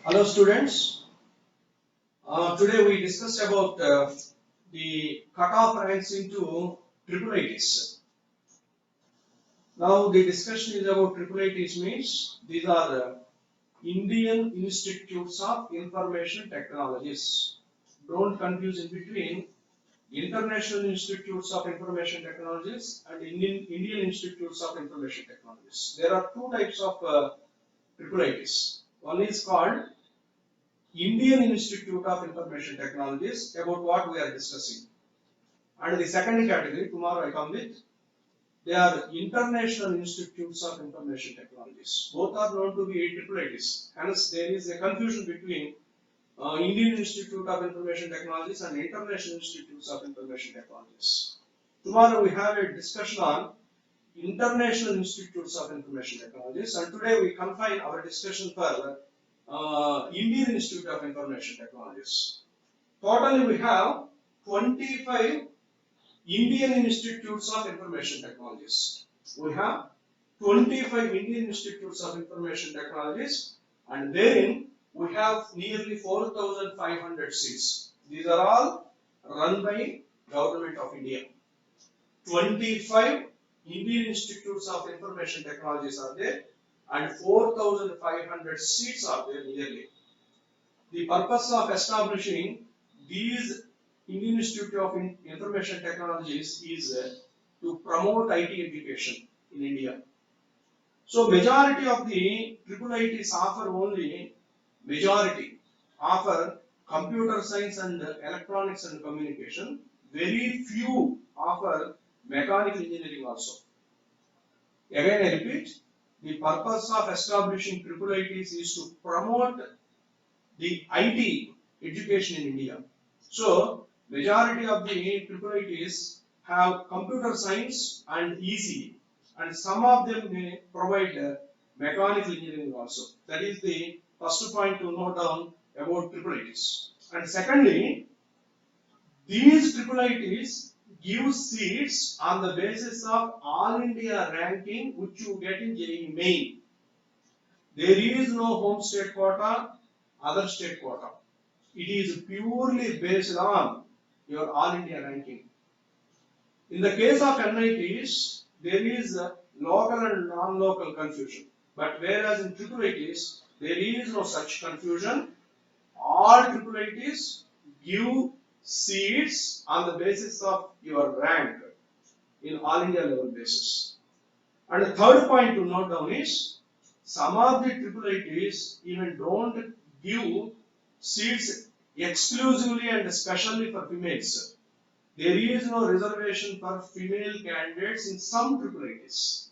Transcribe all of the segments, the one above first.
Hello students, today we discussed about the cutoff ranks into triple ITs. Now the discussion is about triple ITs means these are Indian Institutes of Information Technologies. Don't confuse in between International Institutes of Information Technologies and Indian Institutes of Information Technologies. There are two types of triple ITs. One is called Indian Institute of Information Technologies, about what we are discussing. And the second category, tomorrow I come with, they are International Institutes of Information Technologies. Both are known to be triple ITs. Hence, there is a confusion between Indian Institute of Information Technologies and International Institutes of Information Technologies. Tomorrow we have a discussion on International Institutes of Information Technologies, and today we confine our discussion for Indian Institute of Information Technologies. Totally we have 25 Indian Institutes of Information Technologies. We have 25 Indian Institutes of Information Technologies, and therein we have nearly 4,500 seats. These are all run by Government of India. 25 Indian Institutes of Information Technologies are there, and 4,500 seats are there nearly. The purpose of establishing these Indian Institute of Information Technologies is to promote IT education in India. So majority of the triple ITs offer offer computer science and electronics and communication. Very few offer mechanical engineering also. Again I repeat, the purpose of establishing triple ITs is to promote the IT education in India. So majority of the triple ITs have computer science and ECE, and some of them may provide mechanical engineering also. That is the first point to note down about triple ITs. And secondly, these triple ITs give seats on the basis of all India ranking which you get in JEE Main. There is no home state quota, other state quota. It is purely based on your all India ranking. In the case of NITs, there is local and non-local confusion. But whereas in triple ITs, there is no such confusion. All triple ITs give seats on the basis of your rank in all India level basis. And the third point to note down is, some of the triple ITs even don't give seats exclusively and especially for females. There is no reservation for female candidates in some triple ITs.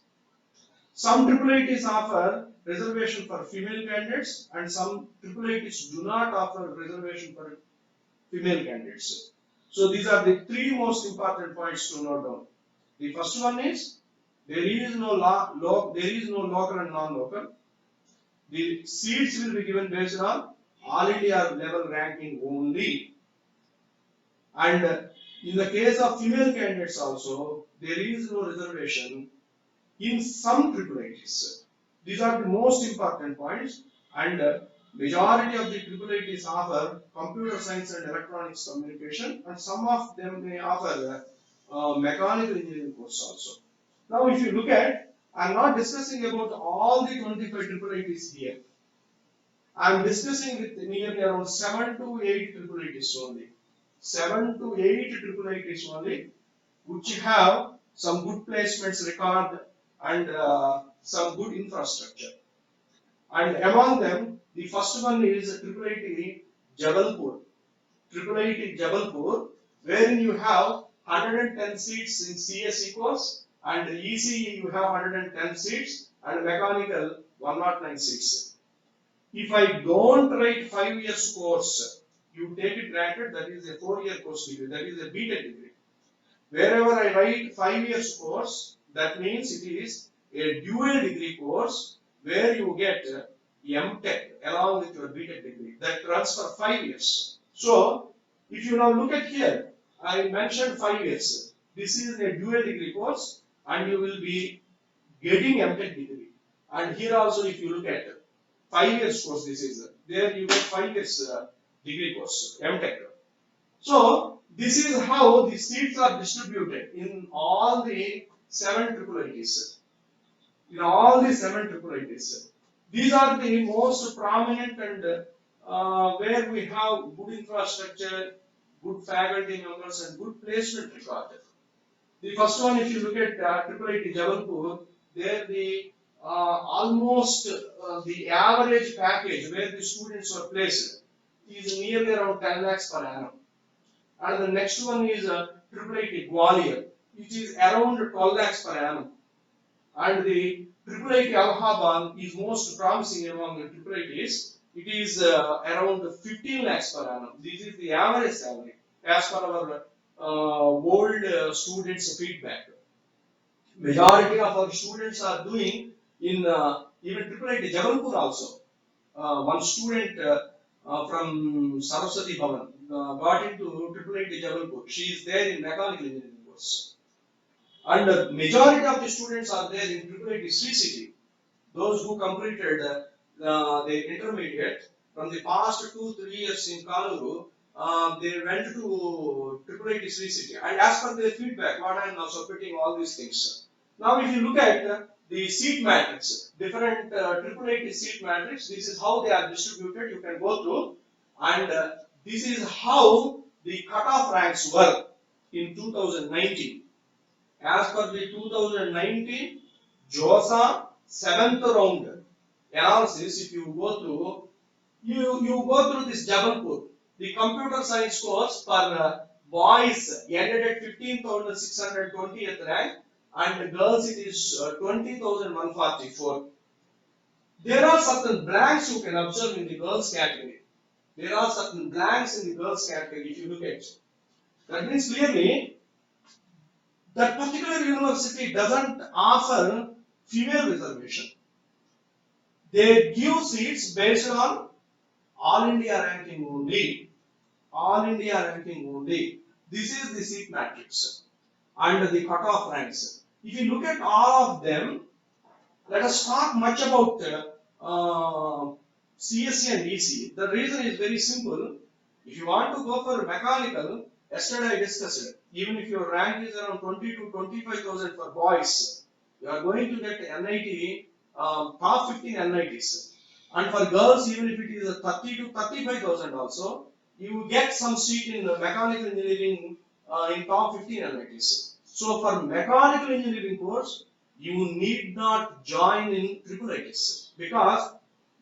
Some triple ITs offer reservation for female candidates, and some triple ITs do not offer reservation for female candidates. So these are the three most important points to note down. The first one is, there is no local and non-local. The seats will be given based on all India level ranking only. And in the case of female candidates also, there is no reservation in some triple ITs. These are the most important points, and majority of the triple ITs offer computer science and electronics communication, and some of them may offer mechanical engineering course also. Now if you look at, I am not discussing about all the 25 triple ITs here. I am discussing with nearly around 7 to 8 triple ITs only. 7 to 8 triple ITs only, which have some good placements record and some good infrastructure. And among them, the first one is triple IT Jabalpur. Triple IT Jabalpur, wherein you have 110 seats in CSE course, and ECE you have 110 seats, and mechanical 109 seats. If I don't write 5 years course, you take it granted that is a 4-year course degree, that is a BTech degree. Wherever I write 5 years course, that means it is a dual degree course where you get MTech along with your BTech degree. That runs for 5 years. So, if you now look at here, I mentioned 5 years. This is a dual degree course, and you will be getting MTech degree. And here also, if you look at 5 years course. This is there you get 5 years degree course, MTech. So this is how the seats are distributed in all the 7 triple ITs. In all the 7 triple ITs. These are the most prominent and where we have good infrastructure, good faculty members and good placement record. The first one, if you look at triple IT Jabalpur, there the almost the average package where the students were placed is nearly around 10 lakhs per annum. And the next one is triple IT Gwalior, which is around 12 lakhs per annum. And the triple IT Allahabad is most promising among the triple ITs. It is around 15 lakhs per annum. This is the average salary as per our old students' feedback. Majority of our students are doing in even triple IT Jabalpur also. One student from Saraswati Bhavan got into triple IT Jabalpur. She is there in mechanical engineering course. And the majority of the students are there in triple IT Sri City. Those who completed the intermediate from the past 2-3 years in Kanuru, they went to triple IT Sri City. And as per their feedback, what I am now submitting all these things. Now, if you look at the seat matrix, different triple IT seat matrix, this is how they are distributed. You can go through, and this is how the cutoff ranks were in 2019. As per the 2019 JOSA 7th round analysis, if you go through, you go through this Jabalpur. The computer science course for boys ended at 15,620th rank, and girls it is 20,144. There are certain blanks you can observe in the girls category. There are certain blanks in the girls category if you look at. That means clearly that particular university doesn't offer female reservation. They give seats based on all India ranking only. All India ranking only. This is the seat matrix and the cutoff ranks. If you look at all of them, let us talk much about CSE and ECE. The reason is very simple. If you want to go for mechanical, yesterday I discussed it. Even if your rank is around 20 to 25,000 for boys, you are going to get NIT, top 15 NITs. And for girls, even if it is 30 to 35,000 also, you get some seat in mechanical engineering in top 15 NITs. So for mechanical engineering course, you need not join in triple ITs because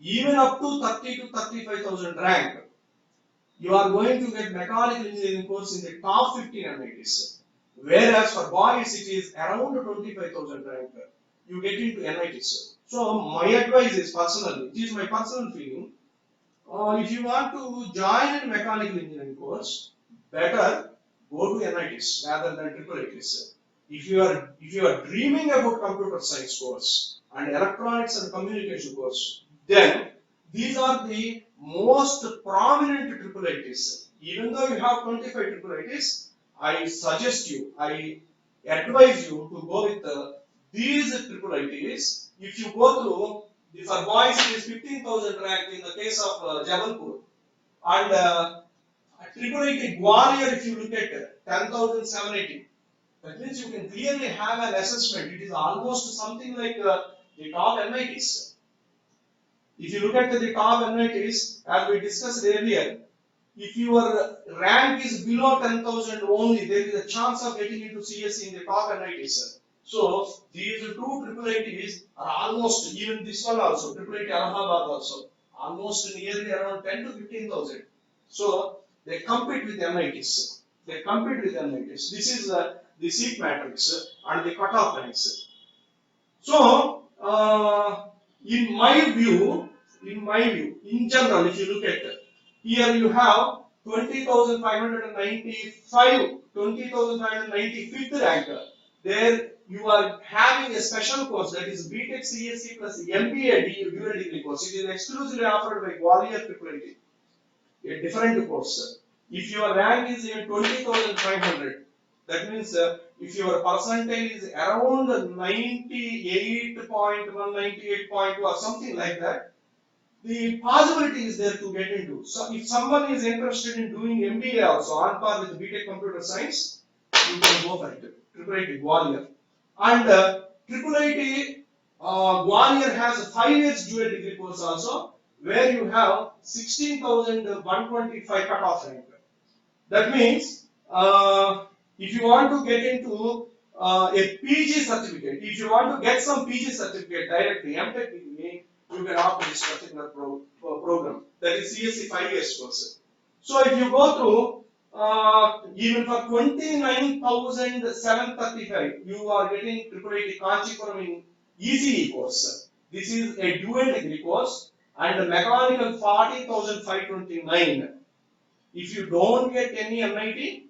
even up to 30 to 35,000 rank, you are going to get mechanical engineering course in the top 15 NITs. Whereas for boys, it is around 25,000 rank. You get into NITs. So my advice is personally, it is my personal feeling. If you want to join in mechanical engineering course, better go to NITs rather than triple ITs. If you are dreaming about computer science course and electronics and communication course, then these are the most prominent triple ITs. Even though you have 25 triple ITs, I suggest you, I advise you to go with these triple ITs. If you go through, for boys it is 15,000 rank in the case of Jabalpur, and triple IT Gwalior, if you look at 10,780. That means you can clearly have an assessment. It is almost something like the top NITs. If you look at the top NITs, as we discussed earlier, if your rank is below 10,000 only, there is a chance of getting into CSE in the top NITs. So these two triple ITs are almost, even this one also, triple IT Allahabad also, almost nearly around 10 to 15,000. So they compete with NITs. They compete with NITs. This is the seat matrix and the cutoff ranks. So in my view, in general, if you look at here, you have 20,595th rank. There you are having a special course, that is BTech CSE plus MBA dual degree course. It is exclusively offered by Gwalior Triple IT, a different course. If your rank is in 20,500, that means if your percentage is around 98.1, 98.2 or something like that, the possibility is there to get into. So if someone is interested in doing MBA also on par with BTech Computer Science, you can go for it. IIIT Gwalior. And IIIT Gwalior has a 5 years dual degree course also, where you have 16,125 cutoff rank. That means if you want to get into a PG certificate, if you want to get some PG certificate directly, MTech degree, you can opt for this particular program. That is CSC 5 years course. So if you go to even for 29,735, you are getting IIIT Kanchipuram in ECE course. This is a dual degree course, and mechanical 40,529. If you don't get any NIT,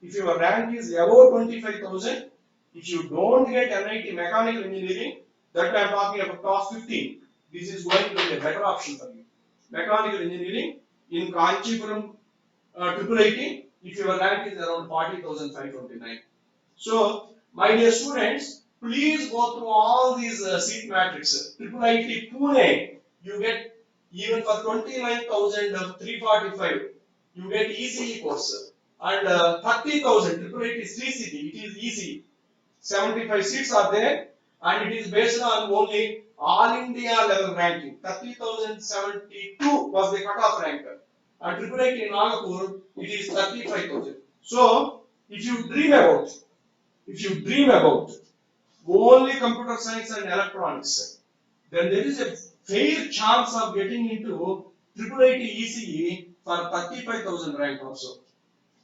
if your rank is above 25,000, if you don't get NIT mechanical engineering, that I am talking about top 15. This is going to be a better option for you. Mechanical engineering in Kanchipuram IIIT, if your rank is around 40,529. So, my dear students, please go through all these seat matrices. IIIT Pune, you get even for 29,345, you get ECE course. And 30,000, IIIT Sri City, it is easy. 75 seats are there, and it is based on only all India level ranking. 30,072 was the cutoff rank. And IIIT in Nagpur, it is 35,000. So, if you dream about only computer science and electronics, then there is a fair chance of getting into IIIT ECE for 35,000 rank also.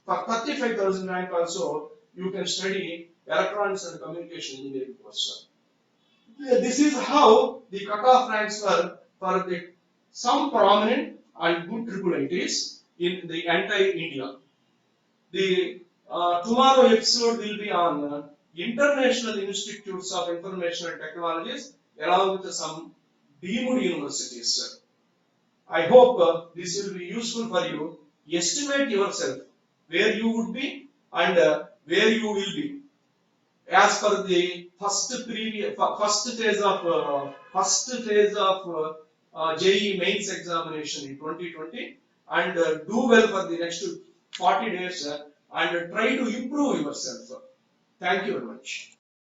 For 35,000 rank also, you can study electronics and communication engineering course. This is how the cutoff ranks were for some prominent and good IIITs in the entire India. The tomorrow episode will be on International Institutes of Information and Technologies along with some deemed universities. I hope this will be useful for you. Estimate yourself where you would be and where you will be as per the first phase of JEE mains examination in 2020, and do well for the next 40 days and try to improve yourself. Thank you very much.